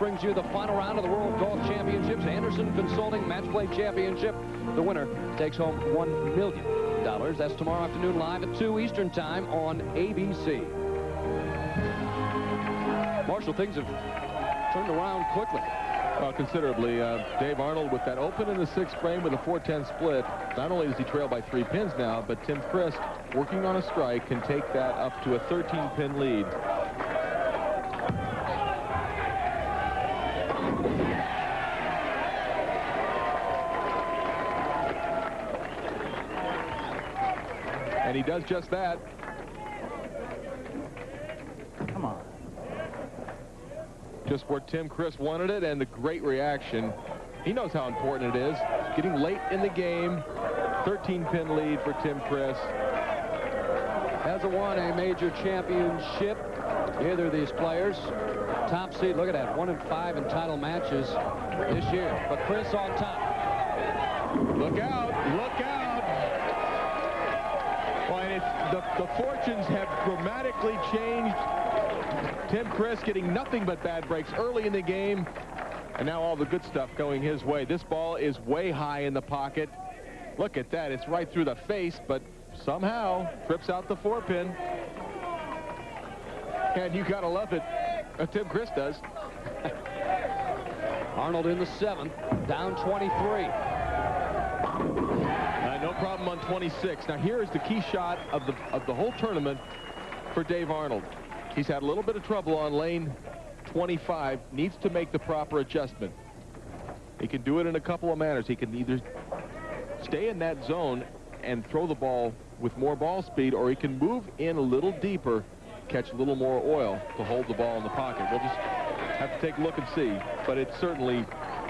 brings you the final round of the World Golf Championships Anderson Consulting Match Play Championship. The winner takes home $1 million. That's tomorrow afternoon live at 2 Eastern Time on ABC. Marshall, things have turned around quickly. Well, considerably. Dave Arnold with that open in the 6th frame with a 4-10 split. Not only does he trail by 3 pins now, but Tim Criss, working on a strike, can take that up to a 13-pin lead. And he does just that. Come on. Just where Tim Criss wanted it, and the great reaction. He knows how important it is. Getting late in the game, 13-pin lead for Tim Criss. Hasn't won a major championship, either of these players. Top seed, look at that, 1-5 in title matches this year. But Criss on top. Look out, look out. Well, and the fortunes have dramatically changed. Tim Criss getting nothing but bad breaks early in the game, and now all the good stuff going his way. This ball is way high in the pocket. Look at that. It's right through the face, but somehow trips out the 4-pin. And you got to love it. Tim Criss does. Arnold in the 7th, down 23. No problem on 26. Now here is the key shot of the whole tournament for Dave Arnold. He's had a little bit of trouble on lane 25. Needs to make the proper adjustment. He can do it in a couple of manners. He can either stay in that zone and throw the ball with more ball speed, or he can move in a little deeper, catch a little more oil to hold the ball in the pocket. We'll just have to take a look and see. But it's certainly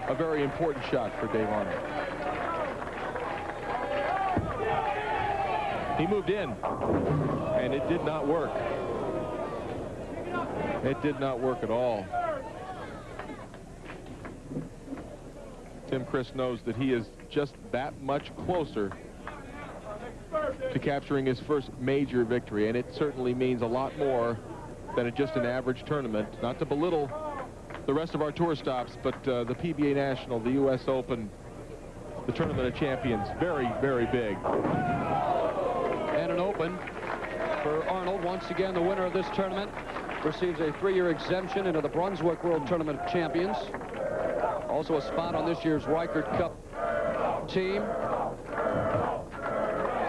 a very important shot for Dave Arnold. He moved in, and it did not work. It did not work at all. Tim Criss knows that he is just that much closer to capturing his first major victory, and it certainly means a lot more than just an average tournament. Not to belittle the rest of our tour stops, but the PBA National, the U.S. Open, the Tournament of Champions, very, very big. And an open for Arnold. Once again, the winner of this tournament receives a 3-year exemption into the Brunswick World Tournament of Champions. Also a spot on this year's Reichert Cup team.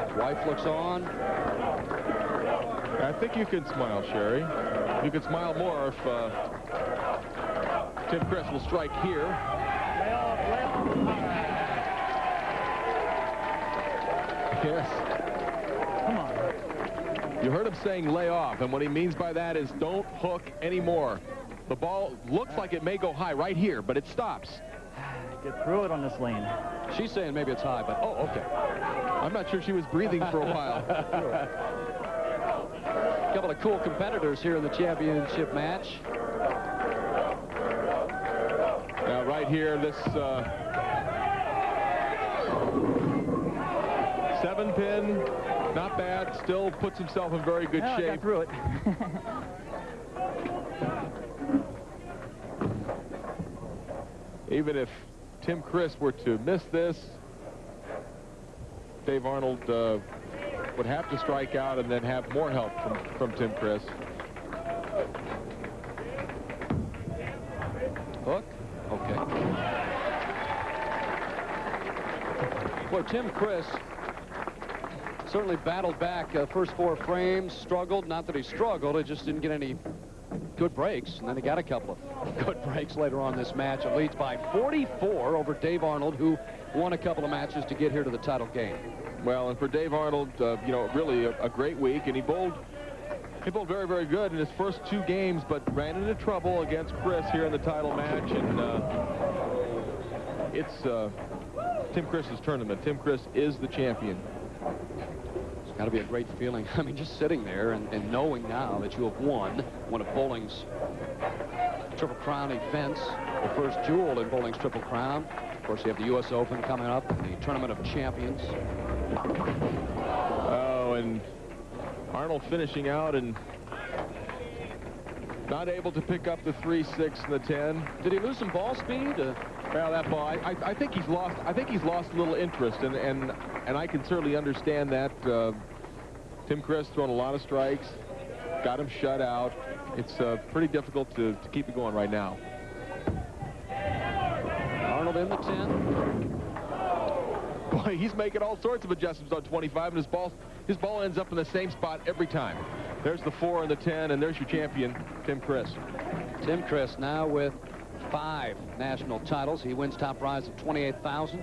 His wife looks on. I think you can smile, Sherry. You can smile more if Tim Criss will strike here. Yes. Come on. You heard him saying lay off, and what he means by that is don't hook anymore. The ball looks like it may go high right here, but it stops. Get through it on this lane. She's saying maybe it's high, but oh, okay. I'm not sure she was breathing for a while. A couple of cool competitors here in the championship match. Now right here, this 7-pin, not bad. Still puts himself in very good shape. Got through it. Even if Tim Criss were to miss this, Dave Arnold would have to strike out and then have more help from Tim Criss. Hook? Okay. Boy, Tim Criss certainly battled back first 4 frames, struggled. Not that he struggled, he just didn't get any good breaks, and then he got a couple of good breaks later on this match. It leads by 44 over Dave Arnold, who won a couple of matches to get here to the title game. Well, and for Dave Arnold, you know, really a great week, and he bowled very, very good in his first 2 games, but ran into trouble against Criss here in the title match, and it's Tim Criss's tournament. Tim Criss is the champion. It's got to be a great feeling. I mean, just sitting there and knowing now that you have won one of bowling's Triple Crown events, the first jewel in bowling's Triple Crown. Of course, you have the U.S. Open coming up, the Tournament of Champions. Oh, and Arnold finishing out, and Not able to pick up the 3, 6, and the 10. Did he lose some ball speed? Well, that ball, I think he's lost. I think he's lost a little interest, and I can certainly understand that. Tim Criss throwing a lot of strikes, got him shut out. It's pretty difficult to keep it going right now. Arnold in the 10. Boy, he's making all sorts of adjustments on 25, and his ball ends up in the same spot every time. There's the 4 and the 10, and there's your champion, Tim Criss. Tim Criss now with 5 national titles. He wins top prize of $28,000.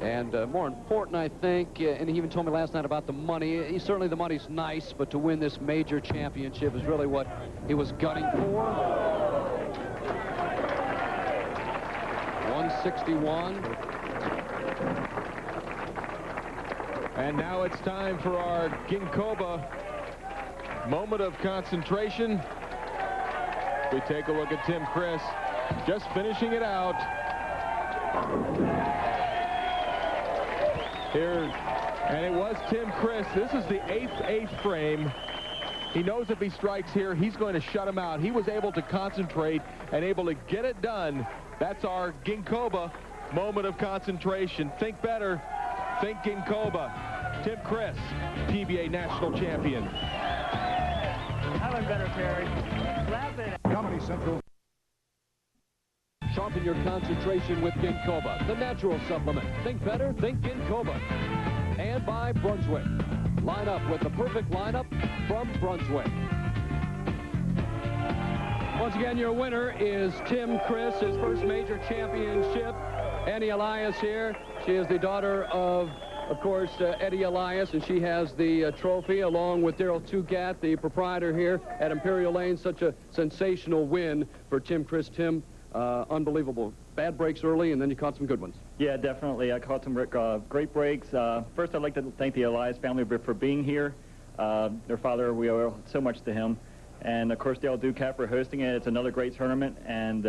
And more important, I think, and he even told me last night about the money. Certainly the money's nice, but to win this major championship is really what he was gunning for. 161. And now it's time for our Ginkoba moment of concentration. We take a look at Tim Criss just finishing it out. Here, and it was Tim Criss. This is the 8th frame. He knows if he strikes here, he's going to shut him out. He was able to concentrate and able to get it done. That's our Ginkoba moment of concentration. Think better. Think Ginkoba. Tim Criss, PBA national champion. Having better, Terry. Slap it. Comedy Central. Sharpen your concentration with Ginkoba, the natural supplement. Think better, think Ginkoba. And by Brunswick. Line up with the perfect lineup from Brunswick. Once again, your winner is Tim Criss, his first major championship. Annie Elias here. She is the daughter of course, Eddie Elias, and she has the trophy along with Daryl Tugat, the proprietor here at Imperial Lane. Such a sensational win for Tim Criss. Tim, unbelievable. Bad breaks early, and then you caught some good ones. Yeah, definitely. I caught some great breaks. First, I'd like to thank the Elias family for being here. Their father, we owe so much to him. And, of course, Dale Ducat for hosting it. It's another great tournament, and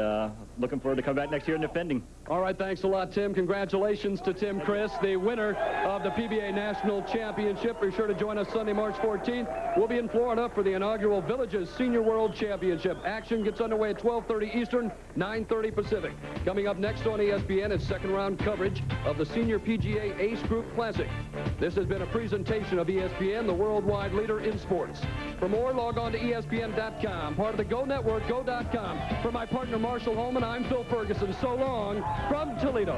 looking forward to come back next year and defending. All right, thanks a lot, Tim. Congratulations to Tim Criss, the winner of the PBA National Championship. Be sure to join us Sunday, March 14th. We'll be in Florida for the inaugural Villages Senior World Championship. Action gets underway at 12:30 Eastern, 9:30 Pacific. Coming up next on ESPN is second-round coverage of the Senior PGA Ace Group Classic. This has been a presentation of ESPN, the worldwide leader in sports. For more, log on to ESPN.com, part of the Go Network, Go.com. For my partner, Marshall Holman, I'm Phil Ferguson. So long from Toledo.